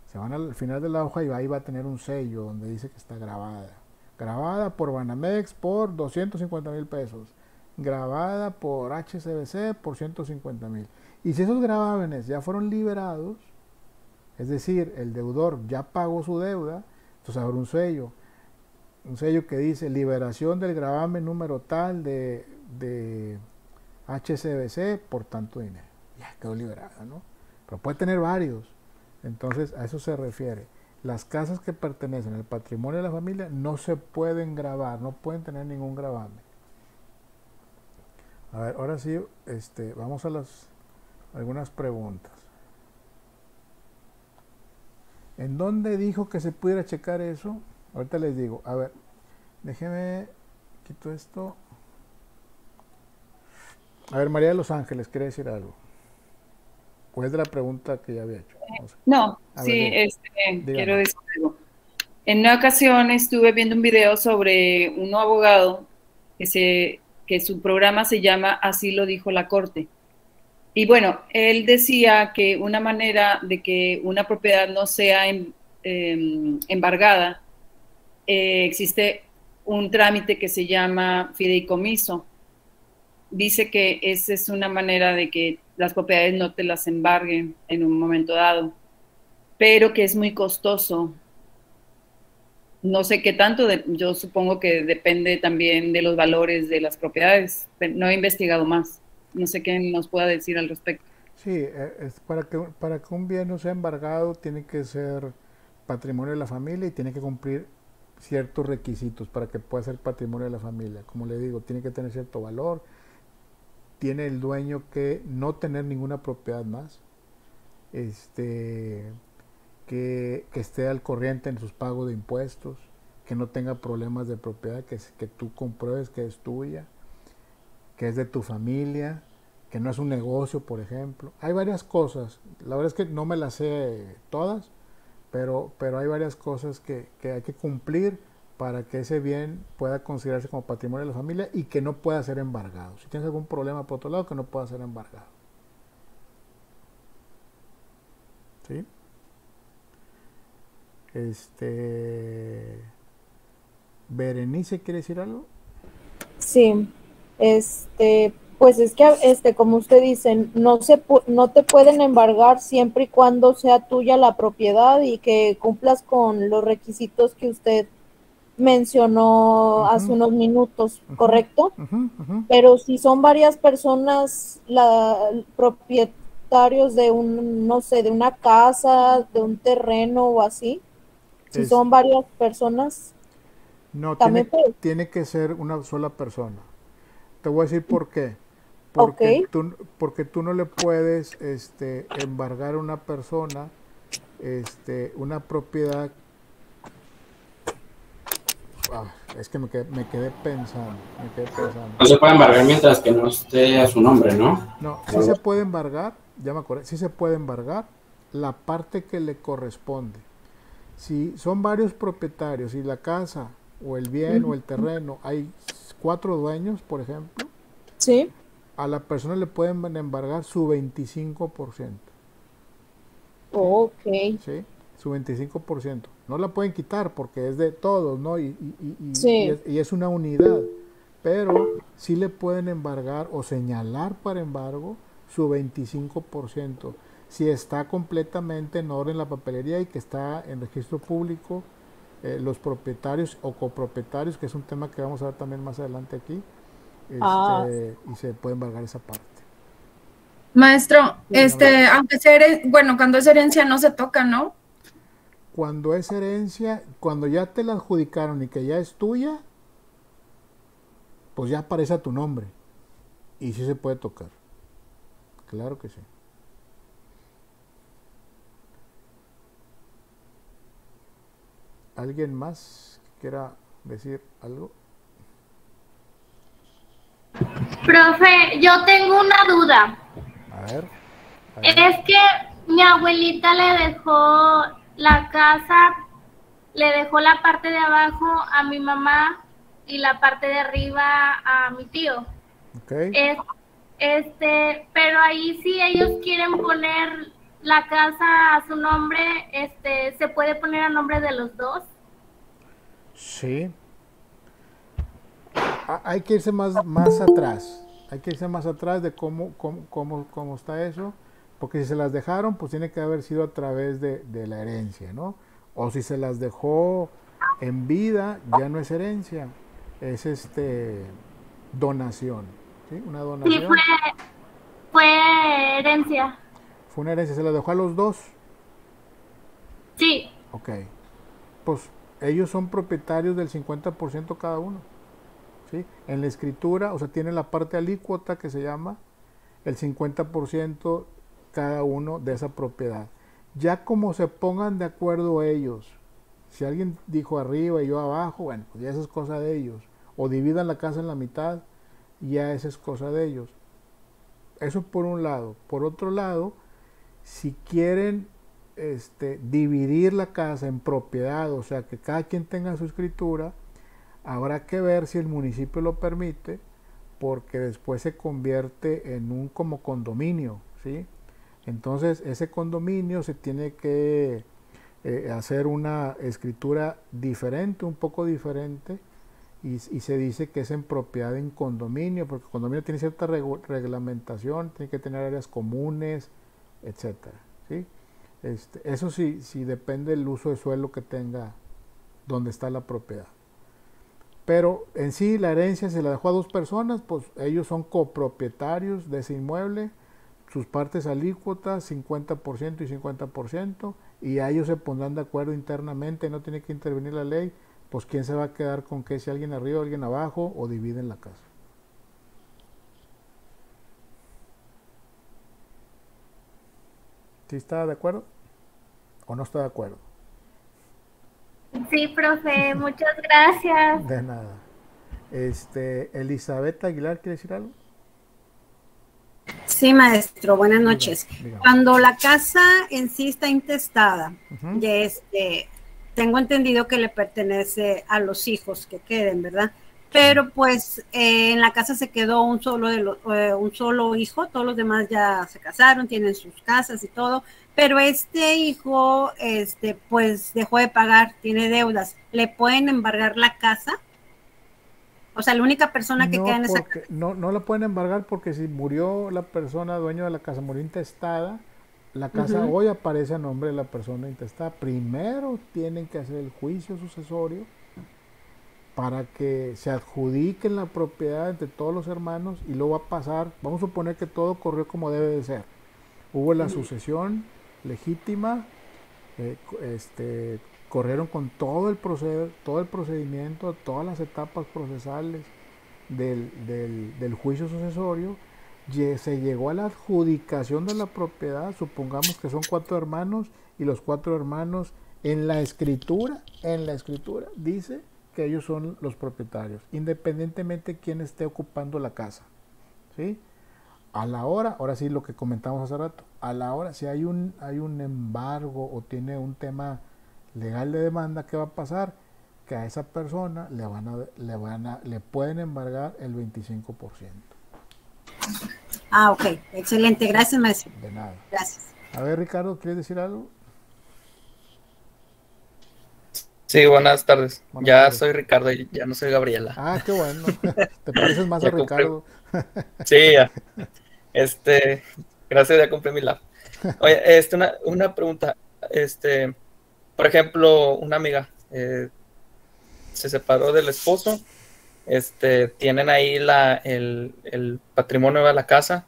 se van al final de la hoja y ahí va a tener un sello donde dice que está grabada. Grabada por Banamex por 250,000 pesos. Grabada por HSBC por 150,000. Y si esos gravámenes ya fueron liberados, es decir, el deudor ya pagó su deuda, entonces habrá un sello que dice liberación del gravamen número tal de HSBC por tanto dinero. Ya quedó liberada, ¿no? Pero puede tener varios. Entonces a eso se refiere. Las casas que pertenecen al patrimonio de la familia no se pueden gravar, no pueden tener ningún gravamen. A ver, ahora sí, vamos a algunas preguntas. ¿En dónde dijo que se pudiera checar eso? Ahorita les digo. A ver, déjeme, quito esto. A ver, María de los Ángeles, ¿quiere decir algo? ¿O es de la pregunta que ya había hecho? No sé. No, A sí, ver, quiero dígame. decir algo. En una ocasión estuve viendo un video sobre un abogado que su programa se llama Así lo dijo la Corte. Y bueno, él decía que una manera de que una propiedad no sea embargada, existe un trámite que se llama fideicomiso. Dice que esa es una manera de que las propiedades no te las embarguen en un momento dado, pero que es muy costoso. No sé qué tanto, yo supongo que depende también de los valores de las propiedades, pero no he investigado más. No sé qué nos pueda decir al respecto. Sí, es para que un bien no sea embargado tiene que ser patrimonio de la familia y tiene que cumplir ciertos requisitos para que pueda ser patrimonio de la familia. Como le digo, tiene que tener cierto valor, tiene el dueño que no tener ninguna propiedad más, que esté al corriente en sus pagos de impuestos, que no tenga problemas de propiedad, que tú compruebes que es tuya, que es de tu familia, que no es un negocio, por ejemplo. Hay varias cosas, la verdad es que no me las sé todas, pero hay varias cosas que hay que cumplir para que ese bien pueda considerarse como patrimonio de la familia y que no pueda ser embargado. Si tienes algún problema por otro lado, que no pueda ser embargado. ¿Sí? Berenice, ¿quiere decir algo? Sí, pues es que, como usted dice, no te pueden embargar siempre y cuando sea tuya la propiedad y que cumplas con los requisitos que usted mencionó hace unos minutos, ¿correcto? Pero si son varias personas, propietarios de no sé, de una casa, de un terreno o así, si son varias personas, no, también tiene que ser una sola persona. Te voy a decir por qué. Porque tú no le puedes embargar a una persona una propiedad. Es que me quedé pensando. No se puede embargar mientras que no esté a su nombre, ¿no? No, sí se puede embargar, ya me acordé, sí se puede embargar la parte que le corresponde. Si son varios propietarios y la casa o el bien o el terreno, hay 4 dueños, por ejemplo, sí, a la persona le pueden embargar su 25%. Ok. ¿Sí? Su 25%. No la pueden quitar porque es de todos, ¿no? Y es una unidad. Pero sí le pueden embargar o señalar para embargo su 25%. Si está completamente en orden la papelería y que está en registro público, los propietarios o copropietarios, que es un tema que vamos a ver también más adelante aquí, y se puede embargar esa parte. Maestro, aunque sea cuando es herencia no se toca, ¿no? Cuando es herencia, cuando ya te la adjudicaron y que ya es tuya, pues ya aparece a tu nombre. Y sí se puede tocar. Claro que sí. ¿Alguien más quiera decir algo? Profe, yo tengo una duda. A ver. Es que mi abuelita le dejó la casa, le dejó la parte de abajo a mi mamá y la parte de arriba a mi tío. Okay. Pero ahí si ellos quieren poner la casa a su nombre, ¿se puede poner a nombre de los dos? Sí. Hay que irse más atrás. Hay que irse más atrás de cómo está eso. Porque si se las dejaron, pues tiene que haber sido a través de la herencia, ¿no? O si se las dejó en vida, ya no es herencia. Es donación. ¿Sí? Una donación. Sí, fue herencia. Fue una herencia. ¿Se las dejó a los dos? Sí. Ok. Pues ellos son propietarios del 50% cada uno. ¿Sí? En la escritura, o sea, tienen la parte alícuota que se llama el 50% cada uno de esa propiedad. Ya como se pongan de acuerdo ellos, si alguien dijo arriba y yo abajo, bueno, pues ya esa es cosa de ellos. O dividan la casa en la mitad, ya esa es cosa de ellos. Eso por un lado. Por otro lado, Si quieren dividir la casa en propiedad, o sea, que cada quien tenga su escritura, habrá que ver si el municipio lo permite, porque después se convierte en un como condominio, ¿sí? Entonces ese condominio se tiene que hacer una escritura diferente, un poco diferente, y se dice que es en propiedad en condominio, porque el condominio tiene cierta reglamentación, tiene que tener áreas comunes, etcétera, ¿sí? Eso sí depende del uso de suelo que tenga donde está la propiedad. Pero en sí la herencia se la dejó a dos personas, pues ellos son copropietarios de ese inmueble, sus partes alícuotas, 50% y 50%, y a ellos se pondrán de acuerdo internamente, no tiene que intervenir la ley, pues quién se va a quedar con qué, si alguien arriba o alguien abajo, o dividen la casa. ¿Sí está de acuerdo o no está de acuerdo? Sí, profe, muchas gracias. De nada. Elizabeth Aguilar, ¿quiere decir algo? Sí, maestro, buenas noches. Dígame. Cuando la casa en sí está intestada, Ujú. tengo entendido que le pertenece a los hijos que queden, ¿verdad? Pero pues en la casa se quedó un solo hijo, todos los demás ya se casaron, tienen sus casas y todo, pero este hijo pues dejó de pagar, tiene deudas. ¿Le pueden embargar la casa? O sea, la única persona que queda en esa casa. No la pueden embargar, porque si murió la persona dueño de la casa, murió intestada, la casa hoy aparece a nombre de la persona intestada. Primero tienen que hacer el juicio sucesorio para que se adjudiquen la propiedad entre todos los hermanos, y luego va a pasar, vamos a suponer que todo corrió como debe de ser. Hubo la sucesión legítima, corrieron con todo el procedimiento, todas las etapas procesales del juicio sucesorio, se llegó a la adjudicación de la propiedad. Supongamos que son 4 hermanos, y los 4 hermanos en la escritura dice que ellos son los propietarios, independientemente de quién esté ocupando la casa, ¿sí? A la hora, ahora sí lo que comentamos hace rato, a la hora, si hay un embargo o tiene un tema legal de demanda, ¿qué va a pasar? Que a esa persona le pueden embargar el 25%. Ah, ok, excelente, gracias, maestro. De nada. Gracias. A ver, Ricardo, ¿quieres decir algo? Sí, buenas tardes. Buenas Ya tardes. soy Ricardo y ya no soy Gabriela. Ah, qué bueno. Te pareces más a Ya compré. Ricardo. Sí, ya. Gracias, ya compré mi lab. Oye, una pregunta. Por ejemplo, una amiga se separó del esposo. Tienen ahí el patrimonio de la casa,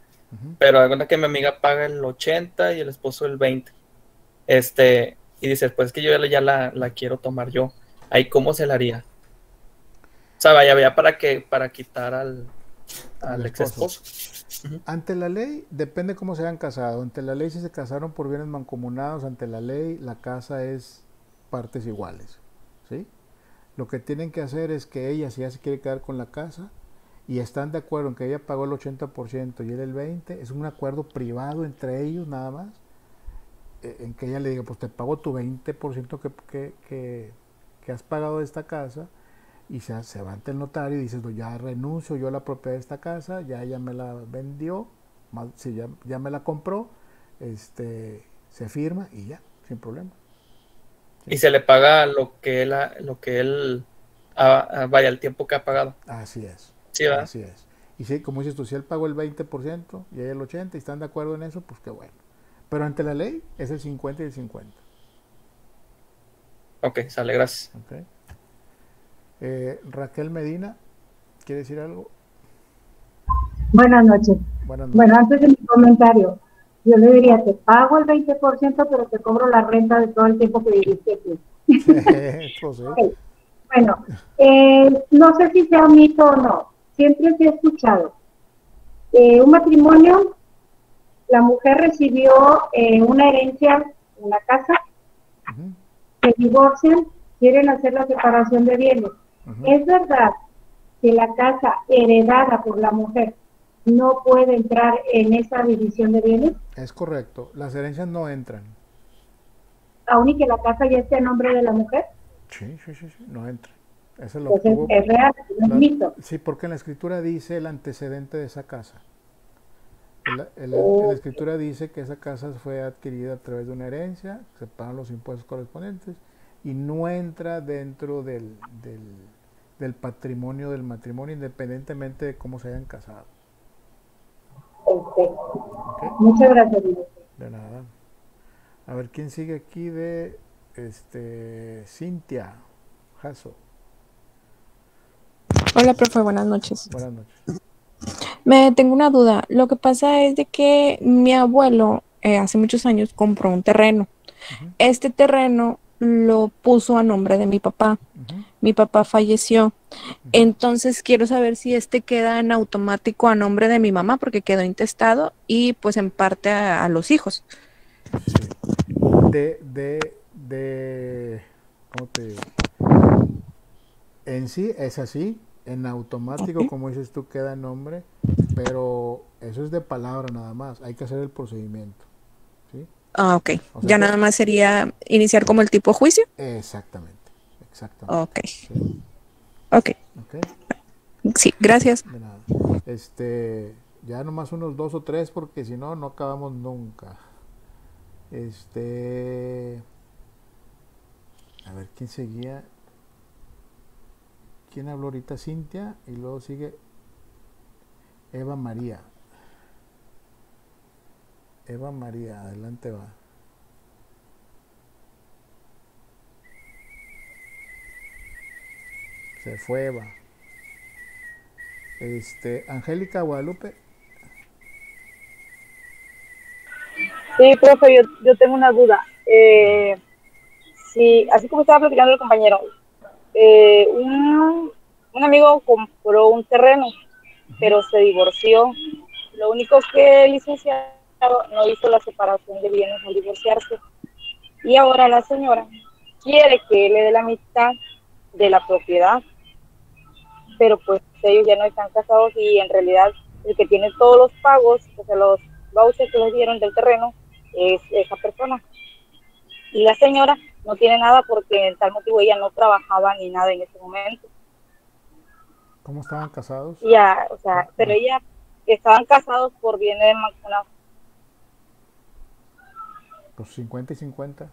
pero hay una que mi amiga paga el 80 y el esposo el 20. Y dice, pues es que yo ya la quiero tomar yo. Ahí, ¿cómo se la haría? O sea, vaya para quitar al ex esposo. Ante la ley, depende cómo se hayan casado. Ante la ley, si se casaron por bienes mancomunados, ante la ley, la casa es partes iguales, ¿sí? Lo que tienen que hacer es que ella, si ya se quiere quedar con la casa y están de acuerdo en que ella pagó el 80% y él el 20%, es un acuerdo privado entre ellos nada más, en que ella le diga, pues te pago tu 20% que has pagado de esta casa, y se va ante el notario y dices, no, ya renuncio yo a la propiedad de esta casa, ya ella me la vendió, ya me la compró, se firma y ya, sin problema. Sí. Y se le paga lo que él vaya, el tiempo que ha pagado. Así es. Sí, ¿verdad? Así es. Y sí, como dices tú, si él pagó el 20% y ella el 80% y están de acuerdo en eso, pues qué bueno. Pero ante la ley es el 50 y el 50. Ok, sale, gracias. Okay. Raquel Medina, ¿quiere decir algo? Buenas noches. Buenas noches. Bueno, antes de mi comentario, yo le diría, te pago el 20%, pero te cobro la renta de todo el tiempo que viviste aquí. Pues, Okay. Bueno, no sé si sea mito o no, siempre se ha escuchado. Un matrimonio, la mujer recibió una herencia en la casa, se divorcian, quieren hacer la separación de bienes. Es verdad que la casa heredada por la mujer no puede entrar en esa división de bienes, Es correcto, las herencias no entran. aun y que la casa ya esté a nombre de la mujer. Sí, no entran. Eso lo Entonces obtuvo. es real, no es mito. Sí, porque en la escritura dice el antecedente de esa casa. En la escritura dice que esa casa fue adquirida a través de una herencia, se pagan los impuestos correspondientes y no entra dentro del patrimonio del matrimonio, independientemente de cómo se hayan casado. Perfecto. ¿Okay? Muchas gracias, director. De nada. A ver, ¿quién sigue aquí de Cintia Jasso? Hola, profe, buenas noches. Buenas noches. Tengo una duda. Lo que pasa es de que mi abuelo hace muchos años compró un terreno. Este terreno lo puso a nombre de mi papá. Mi papá falleció. Entonces quiero saber si queda en automático a nombre de mi mamá porque quedó intestado y pues en parte a los hijos. Sí. ¿Cómo te digo? En sí es así, en automático, como dices tú, queda en nombre, pero eso es de palabra nada más, hay que hacer el procedimiento. ¿Sí? Ah, ok. O sea, Ya nada más sería iniciar como el tipo juicio. Exactamente. Ok. ¿Sí? Ok. Sí, gracias. De nada. Ya nomás unos 2 o 3 porque si no, no acabamos nunca. A ver, ¿quién seguía? ¿Quién habló ahorita? Cintia, y luego sigue Eva María. Eva María, adelante va. Se fue Eva. Angélica Guadalupe. Sí, profe, yo tengo una duda. Sí, así como estaba platicando el compañero, un amigo compró un terreno, pero se divorció. Lo único que el licenciado no hizo la separación de bienes al divorciarse. Y ahora la señora quiere que él le dé la mitad de la propiedad, pero pues ellos ya no están casados y en realidad el que tiene todos los pagos, o sea, los vouchers que les dieron del terreno, es esa persona. Y la señora no tiene nada porque en tal motivo ella no trabajaba ni nada en ese momento. ¿Cómo estaban casados? Ya, o sea, pero ella estaban casados por bienes mancomunados. Pues 50 y 50.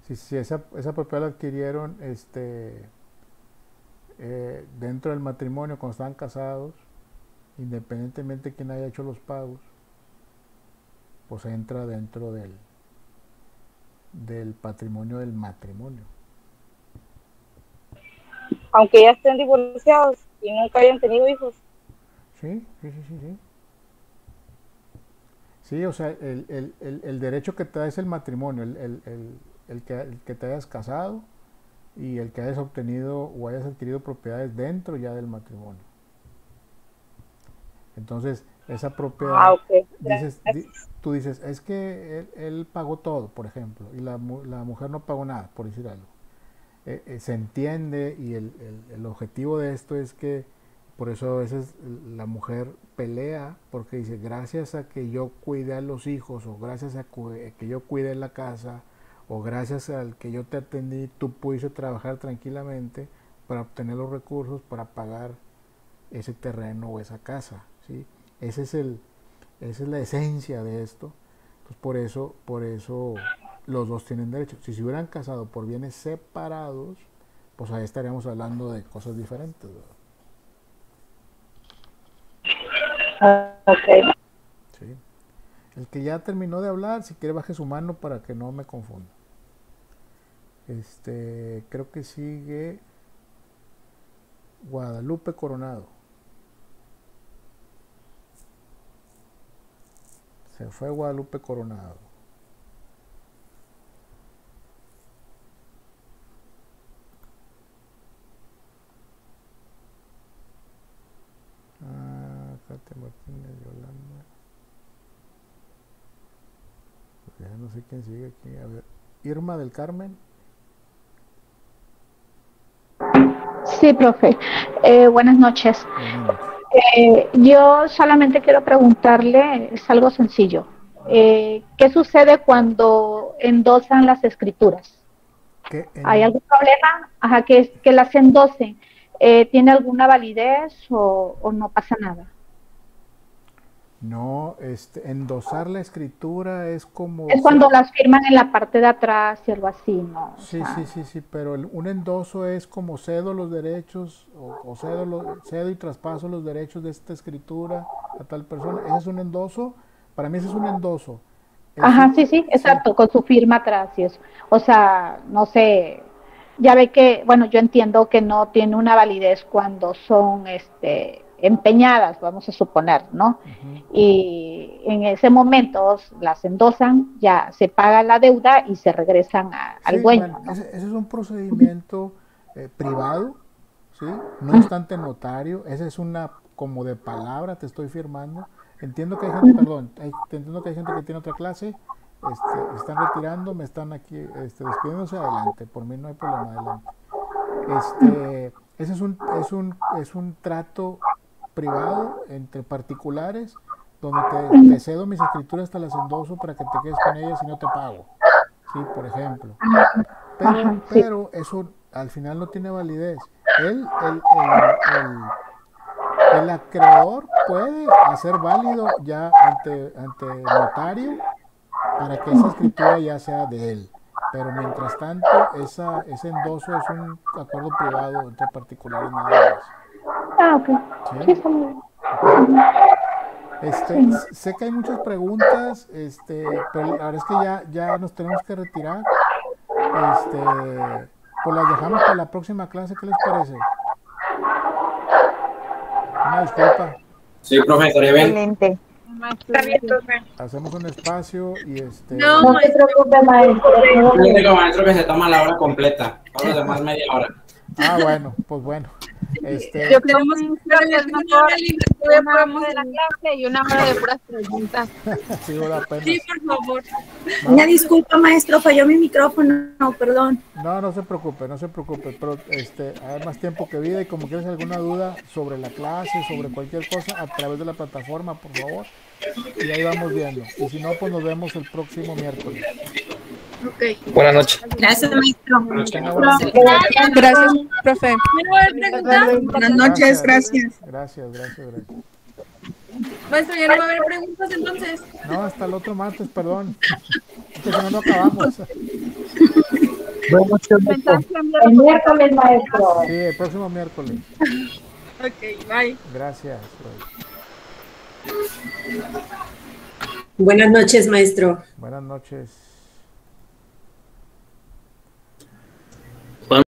Si esa propiedad la adquirieron dentro del matrimonio cuando estaban casados, independientemente de quién haya hecho los pagos, pues entra dentro del patrimonio del matrimonio. Aunque ya estén divorciados y nunca hayan tenido hijos. Sí. Sí, o sea, el derecho que te da es el matrimonio, el que te hayas casado y el que hayas obtenido o hayas adquirido propiedades dentro ya del matrimonio. Entonces, esa propiedad, tú dices, es que él pagó todo, por ejemplo, y la mujer no pagó nada, por decir algo. Se entiende y el objetivo de esto es que por eso a veces la mujer pelea porque dice, gracias a que yo cuidé a los hijos o gracias a que yo cuidé la casa o gracias al que yo te atendí, tú pudiste trabajar tranquilamente para obtener los recursos para pagar ese terreno o esa casa, ¿sí? Esa es la esencia de esto. Entonces por eso los dos tienen derecho. Si se hubieran casado por bienes separados, pues ahí estaríamos hablando de cosas diferentes, ¿verdad? Okay. Sí. El que ya terminó de hablar, si quiere baje su mano para que no me confunda. Creo que sigue Guadalupe Coronado. Se fue Guadalupe Coronado. Katia Martínez, Yolanda. Ya no sé quién sigue aquí. A ver, Irma del Carmen. Sí, profe. Buenas noches. Yo solamente quiero preguntarle, es algo sencillo. ¿Qué sucede cuando endosan las escrituras? ¿Hay algún problema? Ajá, que las endosen. ¿Tiene alguna validez o no pasa nada? No, endosar la escritura es como... Es cuando las firman en la parte de atrás y algo así, ¿no? Sí, sí, pero un endoso es como cedo los derechos o cedo y traspaso los derechos de esta escritura a tal persona. Ese es un endoso. Para mí ese es un endoso. Ajá, sí, exacto, con su firma atrás y eso. O sea, no sé, ya ve que, bueno, yo entiendo que no tiene una validez cuando son, empeñadas, vamos a suponer, ¿no? Y en ese momento las endosan, ya se paga la deuda y se regresan al dueño. Bueno, ¿no? ese es un procedimiento privado, ¿sí? No es ante notario, esa es una como de palabra, te estoy firmando. Entiendo que hay gente, entiendo que hay gente que tiene otra clase, están retirando, me están aquí despidiéndose, adelante, por mí no hay problema, adelante. Ese es un trato privado entre particulares donde te cedo mis escrituras, te las endoso para que te quedes con ellas y no te pago, sí, por ejemplo, pero eso al final no tiene validez. El acreedor puede hacer válido ya ante notario para que esa escritura ya sea de él, pero mientras tanto ese endoso es un acuerdo privado entre particulares nada más. Ok. ¿Sí? Sé que hay muchas preguntas, pero la verdad es que ya nos tenemos que retirar. Pues las dejamos para la próxima clase, ¿qué les parece? Una disculpa. Sí, profe, estaría bien. Excelente. Hacemos un espacio y No se preocupe, maestro. El único maestro que se toma la hora completa, todos los demás media hora. Ah, bueno, pues bueno. Yo queremos una hora de la clase y una hora de puras preguntas. Sí, por favor. Una disculpa, maestro, falló mi micrófono, perdón. No se preocupe, pero hay más tiempo que vida y como quieres alguna duda sobre la clase, sobre cualquier cosa, a través de la plataforma, por favor, y ahí vamos viendo. Y si no, pues nos vemos el próximo miércoles. Okay. Buenas noches. Gracias, maestro. Gracias, profe. Buenas noches, gracias. Gracias. Maestro, ¿ya no va a haber preguntas entonces? No, hasta el otro martes, perdón. Si no acabamos. El miércoles, maestro. Sí, el próximo miércoles. Ok, bye. Gracias. Buenas noches, maestro. Buenas noches.